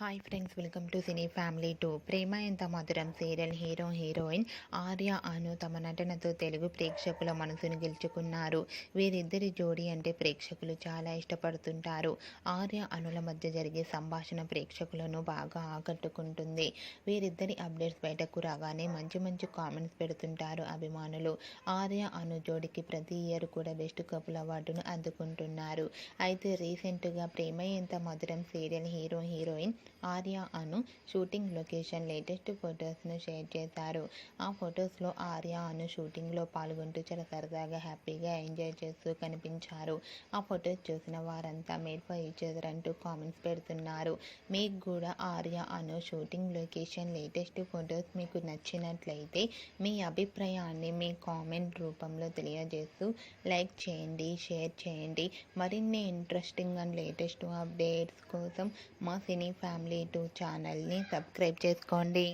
Hi friends, welcome to cine family 2. ప్రేమ ఎంత మధురం serial heroine Arya అను తమ నటనతో తెలుగు ప్రేక్షకుల మనసును గెలుచుకున్నారు. వీరిద్దరి జోడీ అంటే ప్రేక్షకులు చాలా ఇష్టపడుతుంటారు. ఆర్య అనుల మధ్య జరిగే సంభాషణ ప్రేక్షకులను బాగా ఆకట్టుకుంటుంది. వీరిద్దరి అప్డేట్స్ బయటకు రాగానే మంచి మంచి కామెంట్స్ పెడుతుంటారు అభిమానులు. ఆర్య అను జోడీకి ప్రతి ఇయర్ కూడా బెస్ట్ కపుల్ అవార్డును అందుకుంటున్నారు. అయితే రీసెంట్గా ప్రేమ ఎంత మధురం సీరియల్ హీరోయిన్ ఆర్య అను షూటింగ్ లొకేషన్ లేటెస్ట్ ఫొటోస్ను షేర్ చేశారు. ఆ ఫొటోస్లో ఆర్య అను షూటింగ్లో పాల్గొంటూ చాలా సరదాగా హ్యాపీగా ఎంజాయ్ చేస్తూ కనిపించారు. ఆ ఫొటోస్ చూసిన వారంతా మేడ్ ఫర్ ఈచ్ అదర్ అంటూ కామెంట్స్ పెడుతున్నారు. మీకు కూడా ఆర్య అను షూటింగ్ లొకేషన్ లేటెస్ట్ ఫొటోస్ మీకు నచ్చినట్లయితే మీ అభిప్రాయాన్ని మీ కామెంట్ రూపంలో తెలియజేస్తూ లైక్ చేయండి, షేర్ చేయండి. మరిన్ని ఇంట్రెస్టింగ్ అండ్ లేటెస్ట్ అప్డేట్స్ కోసం మా సినీ ఫ్యామిలీ 2 ఛానల్ని సబ్స్క్రైబ్ చేసుకోండి.